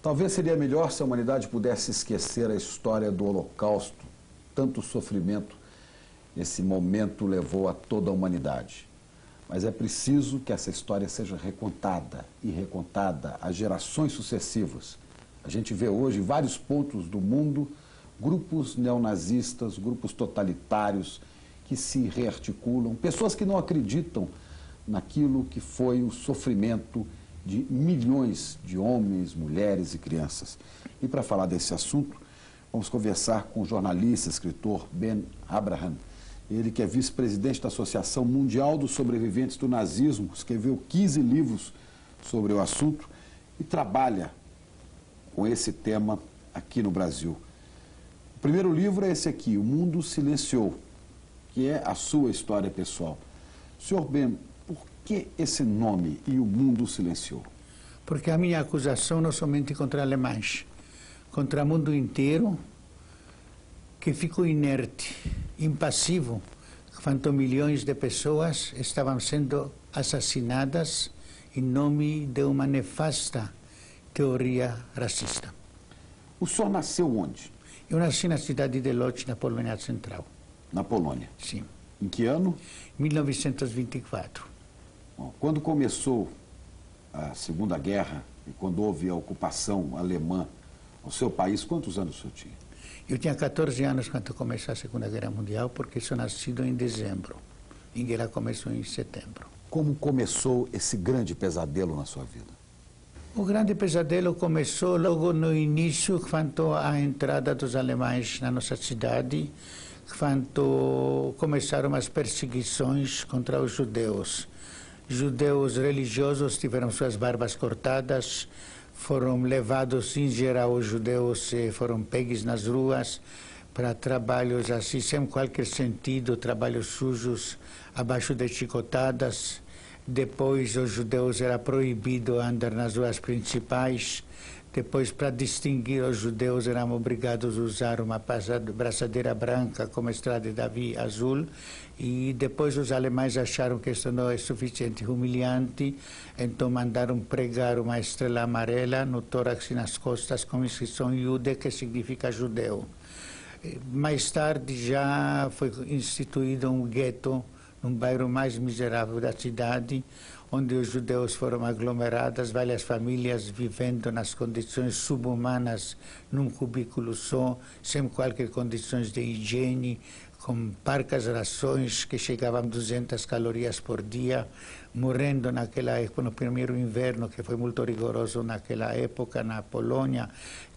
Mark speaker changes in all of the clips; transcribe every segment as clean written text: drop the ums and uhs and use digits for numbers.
Speaker 1: Talvez seria melhor se a humanidade pudesse esquecer a história do Holocausto. Tanto sofrimento esse momento levou a toda a humanidade. Mas é preciso que essa história seja recontada e recontada a gerações sucessivas. A gente vê hoje em vários pontos do mundo grupos neonazistas, grupos totalitários que se rearticulam, pessoas que não acreditam naquilo que foi o sofrimento de milhões de homens, mulheres e crianças. E para falar desse assunto, vamos conversar com o jornalista, escritor Ben Abraham. Ele que é vice-presidente da Associação Mundial dos Sobreviventes do Nazismo, escreveu 15 livros sobre o assunto e trabalha com esse tema aqui no Brasil. O primeiro livro é esse aqui, O Mundo Silenciou, que é a sua história pessoal. Senhor Ben, por que esse nome, E o Mundo Silenciou?
Speaker 2: Porque a minha acusação não é somente contra alemães, contra o mundo inteiro, que ficou inerte, impassivo, quando milhões de pessoas estavam sendo assassinadas em nome de uma nefasta teoria racista.
Speaker 1: O senhor nasceu onde?
Speaker 2: Eu nasci na cidade de Lodz, na Polônia Central.
Speaker 1: Na Polônia?
Speaker 2: Sim.
Speaker 1: Em que ano?
Speaker 2: 1924.
Speaker 1: Bom, quando começou a Segunda Guerra e quando houve a ocupação alemã ao seu país, quantos anos o senhor tinha?
Speaker 2: Eu tinha 14 anos quando começou a Segunda Guerra Mundial, porque sou nascido em dezembro. E a guerra começou em setembro.
Speaker 1: Como começou esse grande pesadelo na sua vida?
Speaker 2: O grande pesadelo começou logo no início, quando a entrada dos alemães na nossa cidade, quando começaram as perseguições contra os judeus. Judeus religiosos tiveram suas barbas cortadas, foram levados, em geral, os judeus foram pegos nas ruas para trabalhos assim, sem qualquer sentido, trabalhos sujos, abaixo de chicotadas. Depois, os judeus era proibido andar nas ruas principais. Depois, para distinguir os judeus, eram obrigados a usar uma braçadeira branca como estrada de Davi azul. E depois os alemães acharam que isso não é suficiente, humilhante, então mandaram pregar uma estrela amarela no tórax e nas costas com a inscrição Jude, que significa judeu. Mais tarde já foi instituído um gueto num bairro mais miserável da cidade, onde os judeus foram aglomerados, várias famílias vivendo nas condições subhumanas, num cubículo só, sem qualquer condições de higiene, com parcas rações que chegavam a 200 calorias por dia, morrendo naquela época, no primeiro inverno, que foi muito rigoroso naquela época, na Polônia,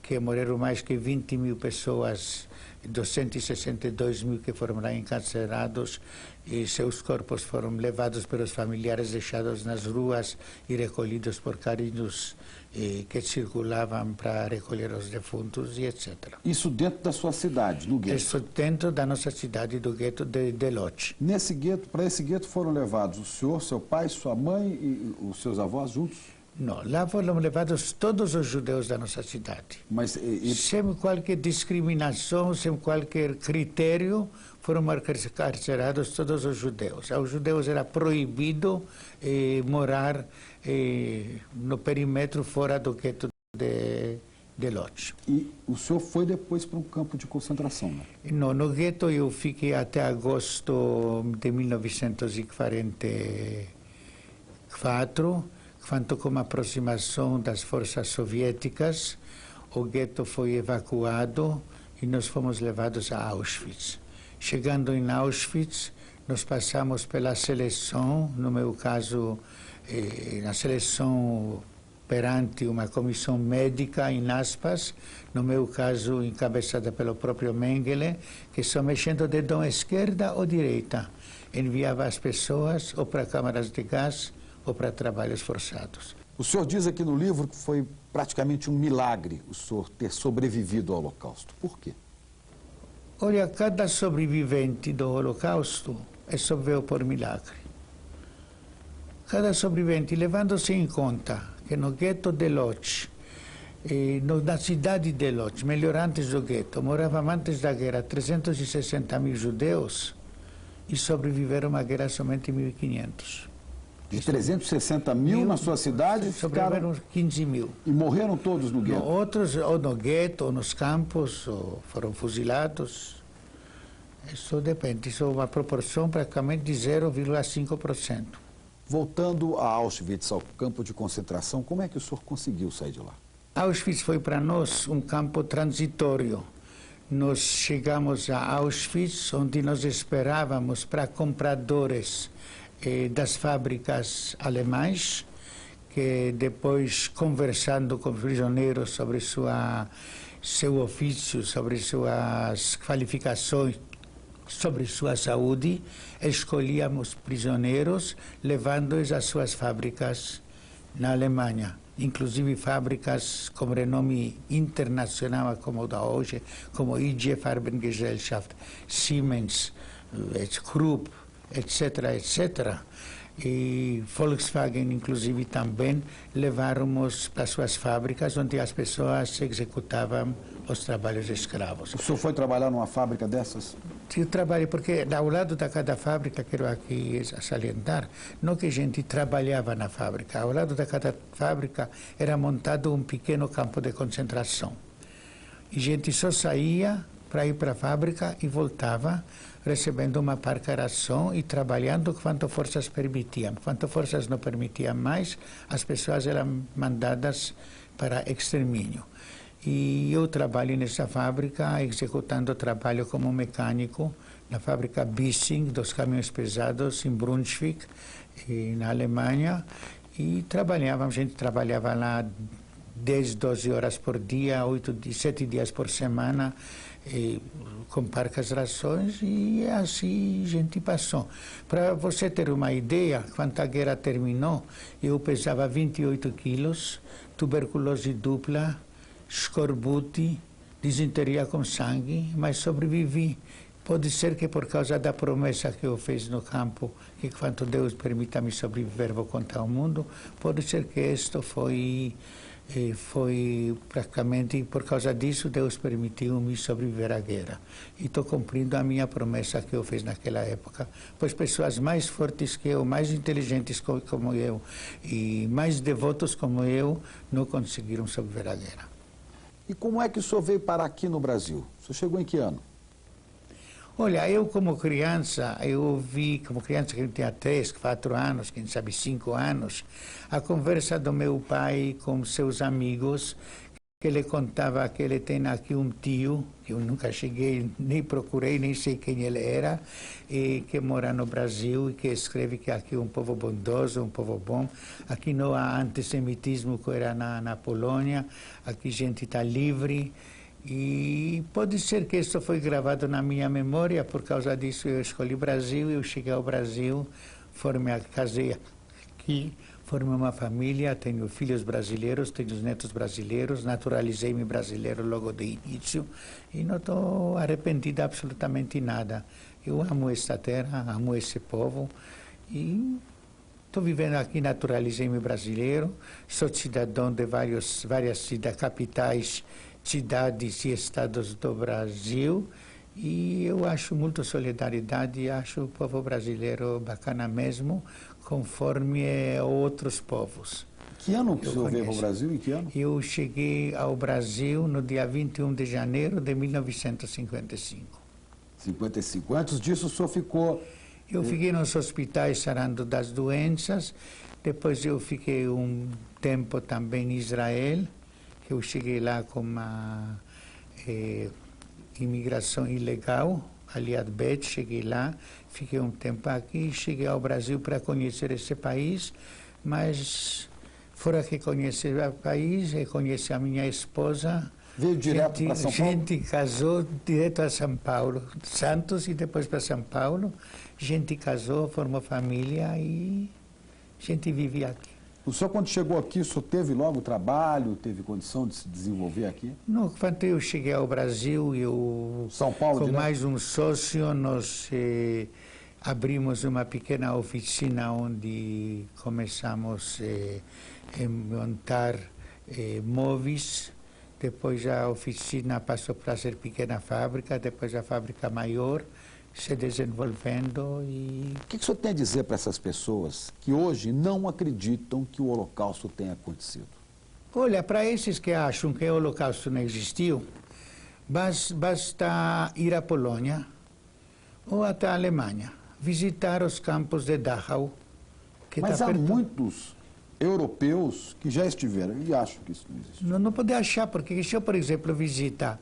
Speaker 2: que morreram mais que 20 mil pessoas, 262 mil que foram lá encarcerados, e seus corpos foram levados pelos familiares, deixados nas ruas e recolhidos por carrinhos que circulavam para recolher os defuntos e etc.
Speaker 1: Isso dentro da sua cidade, no gueto?
Speaker 2: Isso dentro da nossa cidade, do gueto de Lodz.
Speaker 1: Nesse gueto, para esse gueto foram levados o senhor, seu pai, sua mãe e os seus avós juntos?
Speaker 2: Não, lá foram levados todos os judeus da nossa cidade.
Speaker 1: Mas,
Speaker 2: sem qualquer discriminação, sem qualquer critério, foram encarcerados todos os judeus. Aos judeus era proibido morar no perímetro fora do gueto de Lodz.
Speaker 1: E o senhor foi depois para um campo de concentração, né?
Speaker 2: Não, no gueto eu fiquei até agosto de 1944, quando, com a aproximação das forças soviéticas, o gueto foi evacuado e nós fomos levados a Auschwitz. Chegando em Auschwitz, nós passamos pela seleção, no meu caso, na seleção perante uma comissão médica, em aspas, no meu caso, encabeçada pelo próprio Mengele, que só mexendo o dedo à esquerda ou direita, enviava as pessoas ou para câmaras de gás ou para trabalhos forçados.
Speaker 1: O senhor diz aqui no livro que foi praticamente um milagre o senhor ter sobrevivido ao Holocausto. Por quê?
Speaker 2: Olha, cada sobrevivente do Holocausto sobreviveu por milagre. Cada sobrevivente, levando-se em conta que no gueto de Lodz, na cidade de Lodz, melhor antes do gueto, moravam antes da guerra 360 mil judeus e sobreviveram à guerra somente 1.500.
Speaker 1: De 360 mil na sua cidade,
Speaker 2: sobreviveram 15 mil.
Speaker 1: E morreram todos no gueto?
Speaker 2: Outros, ou no gueto, ou nos campos, ou foram fuzilados. Isso depende, isso é uma proporção praticamente de 0,5%.
Speaker 1: Voltando a Auschwitz, ao campo de concentração, como é que o senhor conseguiu sair de lá?
Speaker 2: Auschwitz foi para nós um campo transitório. Nós chegamos a Auschwitz, onde nós esperávamos para compradores das fábricas alemãs, que depois, conversando com os prisioneiros sobre seu ofício, sobre suas qualificações, sobre sua saúde, escolhíamos prisioneiros, levando-os às suas fábricas na Alemanha. Inclusive fábricas com renome internacional como da hoje, como IG Farbengesellschaft, Siemens, Krupp, etc., etc. E Volkswagen, inclusive, também leváramos para suas fábricas, onde as pessoas executavam os trabalhos escravos.
Speaker 1: O senhor foi trabalhar numa fábrica dessas?
Speaker 2: Eu trabalhei, porque ao lado de cada fábrica, quero aqui salientar, não que a gente trabalhava na fábrica, ao lado de cada fábrica era montado um pequeno campo de concentração. E a gente só saía para ir para a fábrica e voltava, recebendo uma parca ração e trabalhando quanto forças permitiam. Quanto forças não permitiam mais, as pessoas eram mandadas para extermínio. E eu trabalho nessa fábrica, executando trabalho como mecânico na fábrica Bissing, dos caminhões pesados, em Brunswick, na Alemanha. E a gente trabalhava lá 10, 12 horas por dia, 7 dias por semana, com parcas rações, e assim a gente passou. Para você ter uma ideia, quando a guerra terminou, eu pesava 28 quilos, tuberculose dupla, escorbuto, disenteria com sangue, mas sobrevivi. Pode ser que por causa da promessa que eu fiz no campo, que quando Deus permita-me sobreviver, vou contar ao mundo, pode ser que isto foi praticamente por causa disso Deus permitiu-me sobreviver à guerra. E estou cumprindo a minha promessa que eu fiz naquela época, pois pessoas mais fortes que eu, mais inteligentes como eu e mais devotos como eu não conseguiram sobreviver à guerra.
Speaker 1: E como é que o senhor veio parar aqui no Brasil? O senhor chegou em que ano?
Speaker 2: Olha, eu como criança, como criança que tinha 3, 4 anos, quem sabe 5 anos, a conversa do meu pai com seus amigos, que ele contava que ele tem aqui um tio, que eu nunca cheguei, nem procurei, nem sei quem ele era, e que mora no Brasil e que escreve que aqui é um povo bondoso, um povo bom. Aqui não há antissemitismo que era na Polônia, aqui a gente está livre. E pode ser que isso foi gravado na minha memória, por causa disso eu escolhi o Brasil, eu cheguei ao Brasil, casei aqui, formei uma família, tenho filhos brasileiros, tenho netos brasileiros, naturalizei-me brasileiro logo de início e não estou arrependida absolutamente nada. Eu amo esta terra, amo esse povo e estou vivendo aqui, naturalizei-me brasileiro, sou cidadão de várias capitais, cidades e estados do Brasil, e eu acho muito solidariedade, acho o povo brasileiro bacana mesmo, conforme outros povos.
Speaker 1: Que ano que o senhor veio ao Brasil? Em que ano?
Speaker 2: Eu cheguei ao Brasil no dia 21 de janeiro de 1955.
Speaker 1: 55. Antes disso o senhor ficou...
Speaker 2: Eu fiquei nos hospitais sarando das doenças, depois eu fiquei um tempo também em Israel, que eu cheguei lá com uma imigração ilegal, aliás, cheguei lá, fiquei um tempo aqui, cheguei ao Brasil para conhecer esse país, mas fora que conhecer o país, eu conheci a minha esposa.
Speaker 1: Veio direto para São Paulo?
Speaker 2: A gente casou direto a São Paulo, Santos e depois para São Paulo. A gente casou, formou família e a gente vive aqui.
Speaker 1: O senhor, quando chegou aqui, o senhor teve logo trabalho, teve condição de se desenvolver aqui?
Speaker 2: Não, quando eu cheguei ao Brasil,
Speaker 1: São Paulo,
Speaker 2: com
Speaker 1: direto?
Speaker 2: mais um sócio, nós abrimos uma pequena oficina onde começamos a montar móveis. Depois a oficina passou para ser pequena fábrica, depois a fábrica maior. se desenvolvendo e...
Speaker 1: O que o senhor tem a dizer para essas pessoas que hoje não acreditam que o Holocausto tenha acontecido?
Speaker 2: Olha, para esses que acham que o Holocausto não existiu, basta ir à Polônia ou até a Alemanha, visitar os campos de Dachau.
Speaker 1: Mas há muitos europeus que já estiveram e acham que isso não existe.
Speaker 2: Não pode achar, porque se eu, por exemplo, visitar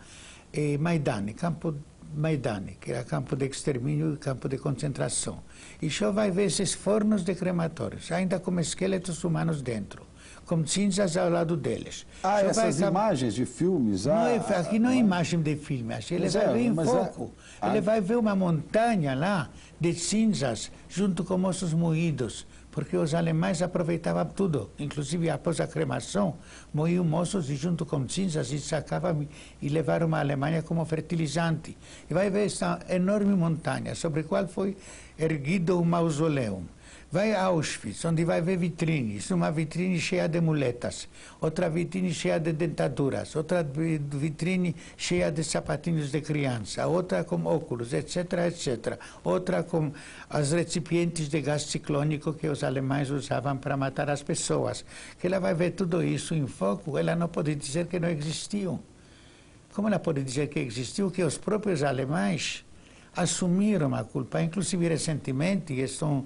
Speaker 2: Maidan, campo Maidan, que era campo de extermínio e campo de concentração, e só vai ver esses fornos de crematórios, ainda com esqueletos humanos dentro, com cinzas ao lado deles.
Speaker 1: Ah, essas imagens de filmes?
Speaker 2: Aqui não é imagem de filme, ele vai ver em foco. Ele vai ver uma montanha lá de cinzas, junto com ossos moídos, porque os alemães aproveitavam tudo, inclusive após a cremação, moíam ossos e junto com cinzas e sacavam e levaram à Alemanha como fertilizante. E vai ver essa enorme montanha sobre a qual foi erguido um mausoléu. Vai a Auschwitz, onde vai ver vitrines, uma vitrine cheia de muletas, outra vitrine cheia de dentaduras, outra vitrine cheia de sapatinhos de criança, outra com óculos, etc., etc. Outra com os recipientes de gás ciclônico que os alemães usavam para matar as pessoas. Que ela vai ver tudo isso em foco, ela não pode dizer que não existiu. Como ela pode dizer que existiu? Que os próprios alemães assumiram a culpa, inclusive recentemente estão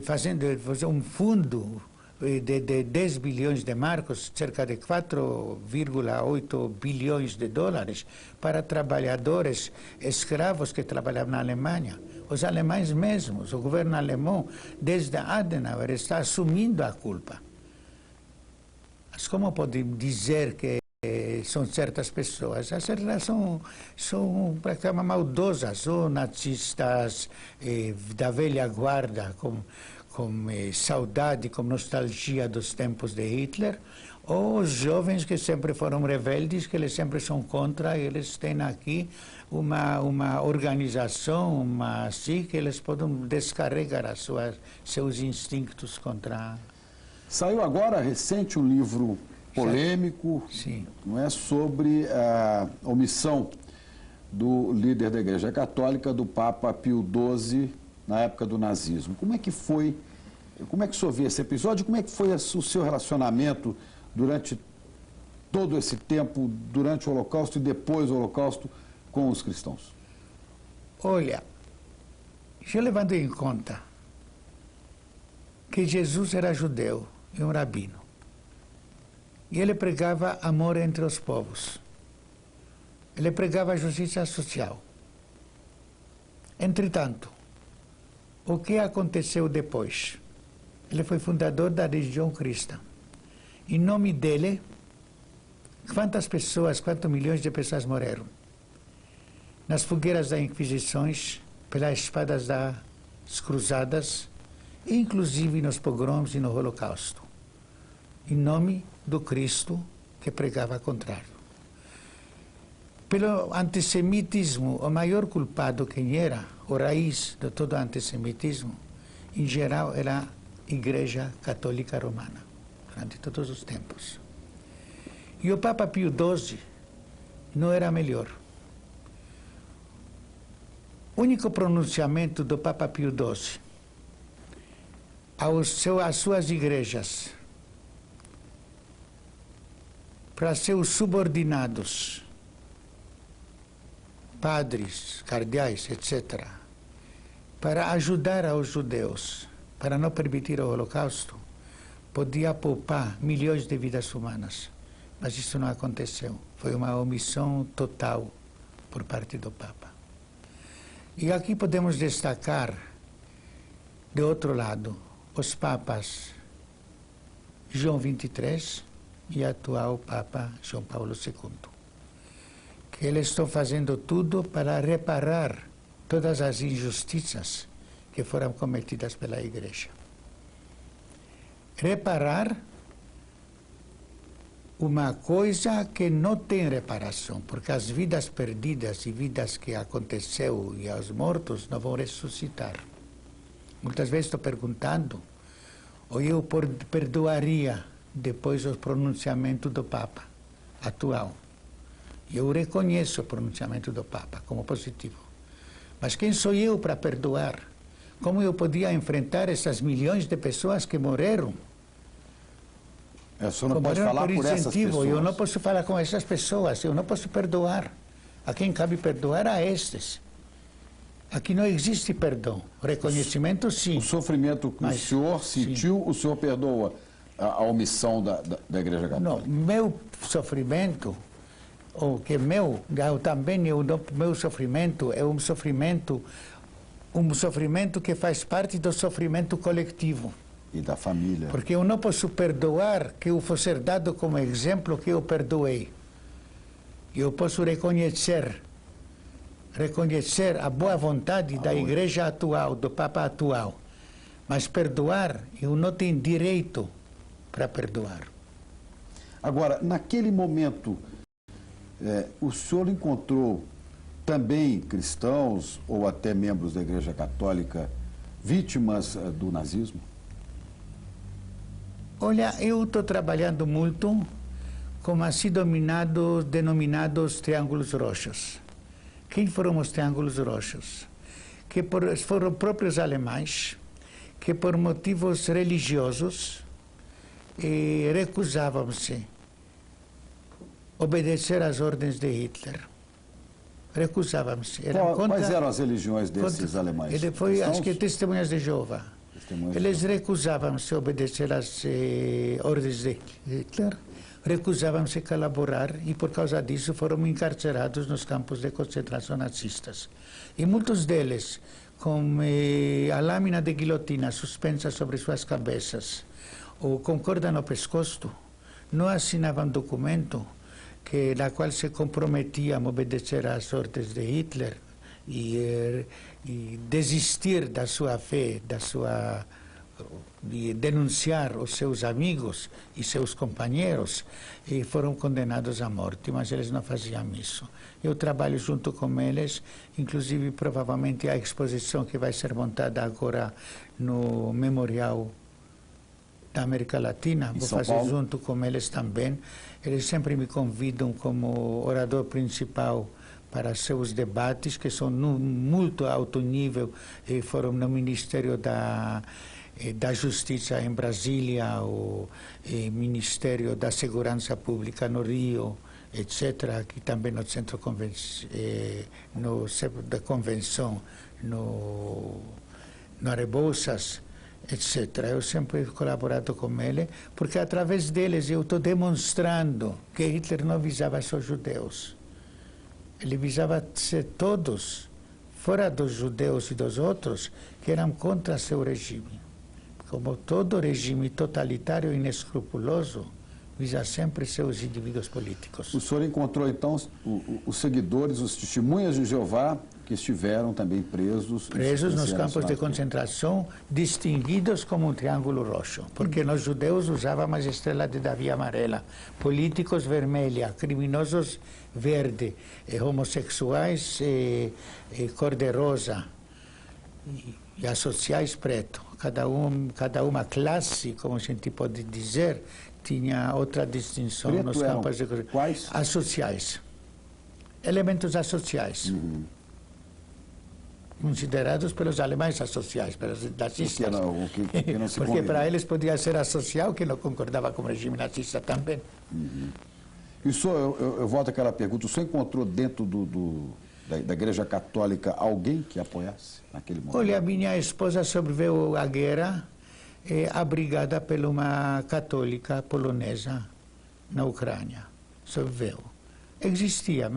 Speaker 2: fazendo um fundo de 10 bilhões de marcos, cerca de 4,8 bilhões de dólares, para trabalhadores escravos que trabalhavam na Alemanha. Os alemães mesmos, o governo alemão, desde Adenauer, está assumindo a culpa. Mas como pode dizer que são certas pessoas? As são praticamente maldosas, ou nazistas da velha guarda, com saudade, com nostalgia dos tempos de Hitler, ou os jovens que sempre foram rebeldes, que eles sempre são contra, eles têm aqui uma organização, assim, que eles podem descarregar seus instintos contra...
Speaker 1: Saiu agora, recente, um livro polêmico,
Speaker 2: sim,
Speaker 1: não é, sobre a omissão do líder da Igreja Católica, do Papa Pio XII, na época do nazismo. Como é que foi, como é que o senhor viu esse episódio? Como é que foi o seu relacionamento durante todo esse tempo, durante o Holocausto e depois do Holocausto, com os cristãos?
Speaker 2: Olha, eu levando em conta que Jesus era judeu e um rabino, e ele pregava amor entre os povos. Ele pregava justiça social. Entretanto, o que aconteceu depois? Ele foi fundador da religião cristã. Em nome dele, quantos milhões de pessoas morreram? Nas fogueiras das Inquisições, pelas espadas das cruzadas, inclusive nos pogroms e no Holocausto. Em nome do Cristo que pregava contrário. Pelo antissemitismo, o maior culpado quem era, o raiz de todo o antissemitismo, em geral, era a Igreja Católica Romana, durante todos os tempos. E o Papa Pio XII não era melhor. O único pronunciamento do Papa Pio XII às suas igrejas, para seus subordinados, padres, cardeais, etc., para ajudar aos judeus, para não permitir o Holocausto, podia poupar milhões de vidas humanas. Mas isso não aconteceu. Foi uma omissão total por parte do Papa. E aqui podemos destacar, de outro lado, os papas João XXIII e atual Papa João Paulo II, que eles estão fazendo tudo para reparar todas as injustiças que foram cometidas pela Igreja. Reparar uma coisa que não tem reparação, porque as vidas perdidas e vidas que aconteceu e os mortos não vão ressuscitar. Muitas vezes estou perguntando, ou eu perdoaria depois do pronunciamento do Papa atual. Eu reconheço o pronunciamento do Papa como positivo. Mas quem sou eu para perdoar? Como eu podia enfrentar essas milhões de pessoas que morreram?
Speaker 1: O senhor não pode falar por essas pessoas.
Speaker 2: Eu não posso falar com essas pessoas, eu não posso perdoar. A quem cabe perdoar a estes. Aqui não existe perdão. Reconhecimento, sim.
Speaker 1: O sofrimento que o senhor sentiu, sim, o senhor perdoa a omissão da Igreja Católica?
Speaker 2: Não, meu sofrimento, o meu sofrimento é um sofrimento que faz parte do sofrimento coletivo.
Speaker 1: E da família.
Speaker 2: Porque eu não posso perdoar que eu for ser dado como exemplo que eu perdoei. Eu posso reconhecer a boa vontade da Igreja atual, do Papa atual. Mas perdoar, eu não tenho direito para perdoar.
Speaker 1: Agora, naquele momento, o senhor encontrou também cristãos ou até membros da Igreja Católica vítimas do nazismo?
Speaker 2: Olha, eu estou trabalhando muito com assim denominados triângulos roxos. Quem foram os triângulos roxos? Que foram próprios alemães que por motivos religiosos recusavam-se obedecer às ordens de Hitler. Recusavam-se.
Speaker 1: Quais eram as religiões desses alemães?
Speaker 2: Ele foi, acho que Testemunhas de Jeová. Eles recusavam-se obedecer às ordens de Hitler, recusavam-se colaborar e por causa disso foram encarcerados nos campos de concentração nazistas. E muitos deles, com a lâmina de guilhotina suspensa sobre suas cabeças ou com corda no pescoço, não assinavam documento na qual se comprometiam a obedecer às ordens de Hitler e desistir da sua fé, de denunciar os seus amigos e seus companheiros, e foram condenados à morte, mas eles não faziam isso. Eu trabalho junto com eles, inclusive provavelmente a exposição que vai ser montada agora no Memorial da América Latina, vou fazer junto com eles também. Eles sempre me convidam como orador principal para seus debates, que são muito alto nível, e foram no Ministério da Justiça em Brasília, o Ministério da Segurança Pública no Rio, etc., aqui também no Centro da Convenção, no Rebouças, etc. Eu sempre he colaborado com ele, porque através deles eu estou demonstrando que Hitler não visava só judeus. Ele visava ser todos, fora dos judeus e dos outros, que eram contra seu regime. Como todo regime totalitário e inescrupuloso, visa sempre seus indivíduos políticos.
Speaker 1: O senhor encontrou, então, os seguidores, os testemunhas de Jeová, que estiveram também presos
Speaker 2: nos campos de concentração, distinguidos como um triângulo roxo, porque nós judeus usávamos a estrela de Davi amarela, políticos vermelha, criminosos verde, homossexuais cor-de-rosa e associais preto. Cada uma classe, como a gente pode dizer, tinha outra distinção
Speaker 1: preto
Speaker 2: nos campos de
Speaker 1: quais?
Speaker 2: Associais. Elementos associais. Considerados pelos alemães associais, pelos nazistas. Porque para eles podia ser associal que não concordava com o regime nazista também.
Speaker 1: E o senhor, eu volto àquela pergunta, o senhor encontrou dentro da Igreja Católica alguém que apoiasse naquele momento?
Speaker 2: Olha, minha esposa sobreviveu à guerra, abrigada por uma católica polonesa na Ucrânia. Sobreviveu. Existia.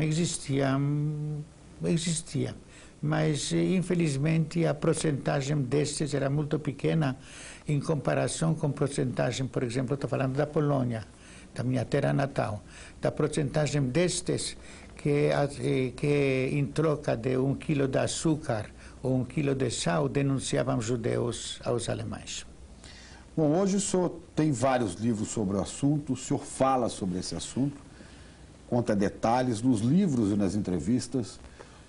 Speaker 2: Mas, infelizmente, a porcentagem destes era muito pequena em comparação com a porcentagem, por exemplo, estou falando da Polônia, da minha terra natal, da porcentagem destes que em troca de 1 quilo de açúcar ou 1 quilo de sal denunciavam judeus aos alemães.
Speaker 1: Bom, hoje o senhor tem vários livros sobre o assunto, o senhor fala sobre esse assunto, conta detalhes nos livros e nas entrevistas.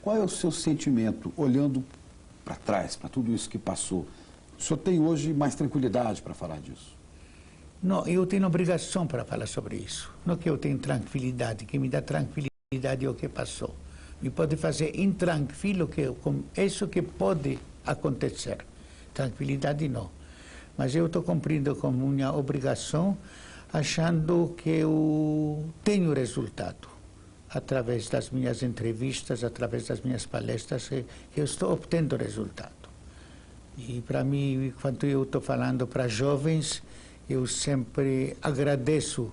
Speaker 1: Qual é o seu sentimento, olhando para trás, para tudo isso que passou? O senhor tem hoje mais tranquilidade para falar disso?
Speaker 2: Não, eu tenho obrigação para falar sobre isso. Não que eu tenha tranquilidade, que me dá tranquilidade é o que passou. e pode fazer intranquilo, que com isso que pode acontecer. Tranquilidade não. Mas eu estou cumprindo com minha obrigação, achando que eu tenho resultado, através das minhas entrevistas, através das minhas palestras, que eu estou obtendo resultado. E para mim, quando eu estou falando para jovens, eu sempre agradeço,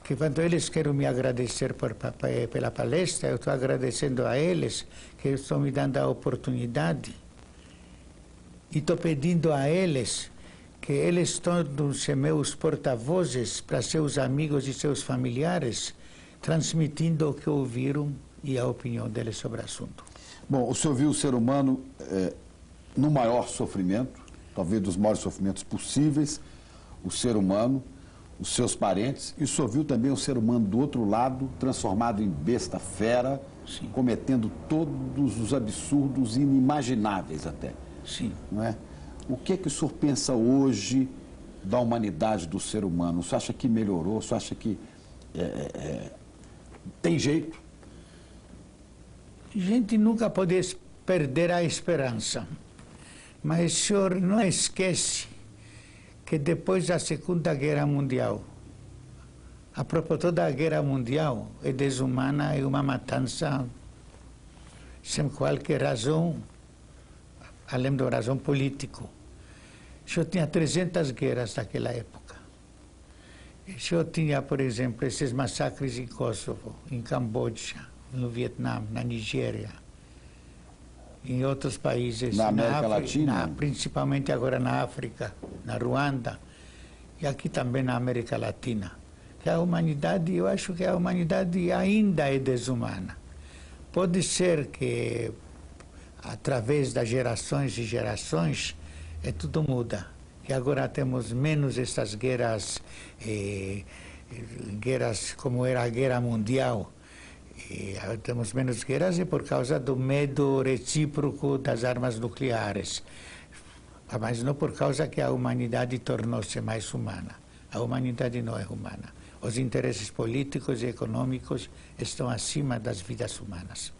Speaker 2: que quando eles querem me agradecer pela palestra, eu estou agradecendo a eles que estão me dando a oportunidade. E estou pedindo a eles que eles tornem-se meus porta-vozes para seus amigos e seus familiares, transmitindo o que ouviram e a opinião deles sobre o assunto.
Speaker 1: Bom, o senhor viu o ser humano no maior sofrimento, talvez dos maiores sofrimentos possíveis, o ser humano, os seus parentes, e o senhor viu também o ser humano do outro lado, transformado em besta fera,
Speaker 2: Sim.
Speaker 1: cometendo todos os absurdos inimagináveis até.
Speaker 2: Sim.
Speaker 1: Não é? O que é que o senhor pensa hoje da humanidade do ser humano? O senhor acha que melhorou? O senhor acha que tem jeito?
Speaker 2: A gente nunca pode perder a esperança, mas o senhor não esquece que depois da Segunda Guerra Mundial, a propósito da Guerra Mundial, é desumana, é uma matança sem qualquer razão, além da razão política. O senhor tinha 300 guerras naquela época. O senhor tinha, por exemplo, esses massacres em Kosovo, em Camboja, no Vietnã, na Nigéria, em outros países.
Speaker 1: Na América Latina?
Speaker 2: Principalmente agora na África, na Ruanda, e aqui também na América Latina. Que a humanidade, eu acho que a humanidade ainda é desumana. Pode ser que, através das gerações e gerações, tudo muda. Que agora temos menos essas guerras, guerras como era a Guerra Mundial. Temos menos guerras por causa do medo recíproco das armas nucleares. Mas não por causa que a humanidade tornou-se mais humana. A humanidade não é humana. Os interesses políticos e econômicos estão acima das vidas humanas.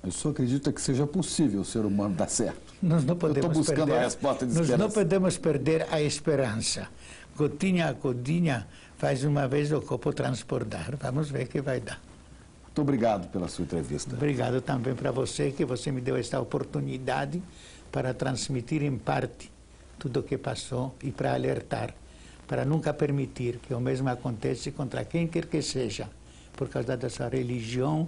Speaker 1: O senhor acredita que seja possível o ser humano dar certo?
Speaker 2: Nós não podemos
Speaker 1: Eu estou buscando
Speaker 2: perder,
Speaker 1: a resposta de
Speaker 2: nós
Speaker 1: esperança.
Speaker 2: não podemos perder a esperança. Gotinha a gotinha faz uma vez o copo transbordar. Vamos ver o que vai dar.
Speaker 1: Muito obrigado pela sua entrevista.
Speaker 2: Obrigado também para você, que você me deu esta oportunidade para transmitir em parte tudo o que passou e para alertar, para nunca permitir que o mesmo aconteça contra quem quer que seja, por causa da sua religião,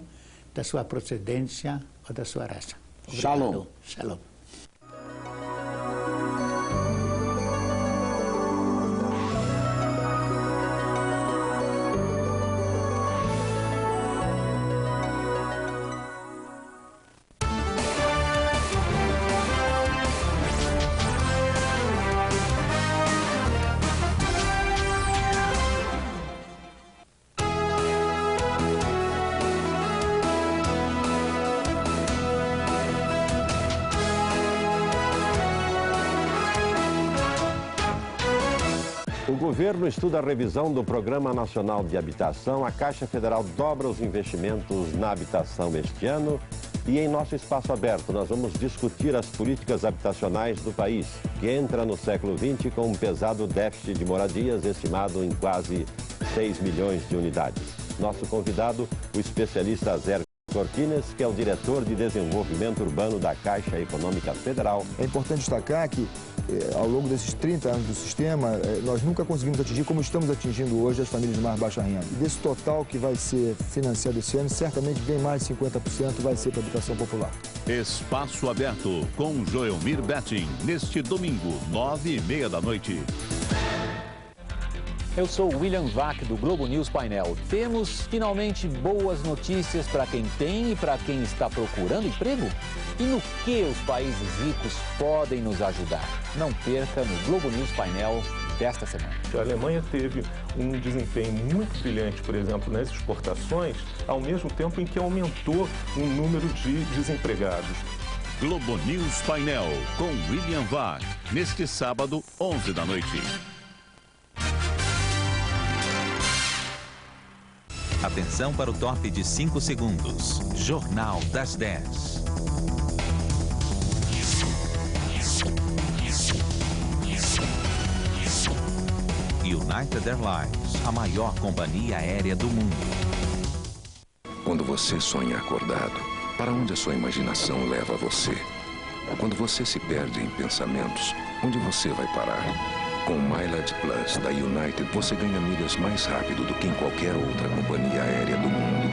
Speaker 2: da sua procedência ou da sua raça. Obrigado.
Speaker 1: Shalom.
Speaker 2: Shalom.
Speaker 3: O governo estuda a revisão do Programa Nacional de Habitação. A Caixa Federal dobra os investimentos na habitação este ano. E em nosso espaço aberto, nós vamos discutir as políticas habitacionais do país, que entra no século XX com um pesado déficit de moradias estimado em quase 6 milhões de unidades. Nosso convidado, o especialista Zé Cortines, que é o diretor de desenvolvimento urbano da Caixa Econômica Federal.
Speaker 4: É importante destacar que, ao longo desses 30 anos do sistema, nós nunca conseguimos atingir como estamos atingindo hoje as famílias de mais baixa renda. E desse total que vai ser financiado esse ano, certamente bem mais de 50% vai ser para a habitação popular.
Speaker 5: Espaço Aberto com Joelmir Betting, neste domingo, 9h30 da noite.
Speaker 6: Eu sou William Vac, do Globo News Painel. Temos finalmente boas notícias para quem tem e para quem está procurando emprego? E no que os países ricos podem nos ajudar? Não perca no Globo News Painel desta semana.
Speaker 7: A Alemanha teve um desempenho muito brilhante, por exemplo, nas exportações, ao mesmo tempo em que aumentou o número de desempregados.
Speaker 5: Globo News Painel com William Vac, neste sábado, 11 da noite.
Speaker 8: Atenção para o top de 5 segundos. Jornal das 10. United Airlines, a maior companhia aérea do mundo.
Speaker 9: Quando você sonha acordado, para onde a sua imaginação leva você? Quando você se perde em pensamentos, onde você vai parar? Com o Mileage Plus da United, você ganha milhas mais rápido do que em qualquer outra companhia aérea do mundo.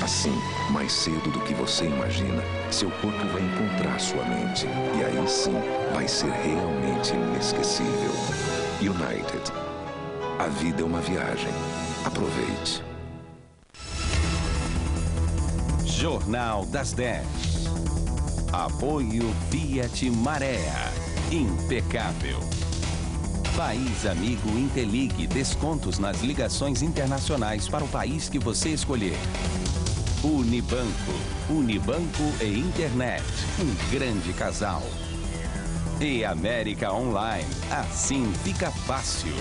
Speaker 9: Assim, mais cedo do que você imagina, seu corpo vai encontrar sua mente. E aí sim, vai ser realmente inesquecível. United. A vida é uma viagem. Aproveite.
Speaker 8: Jornal das 10. Apoio Fiat Marea. Impecável. País Amigo Intelig. Descontos nas ligações internacionais para o país que você escolher. Unibanco. Unibanco e internet. Um grande casal. E América Online. Assim fica fácil.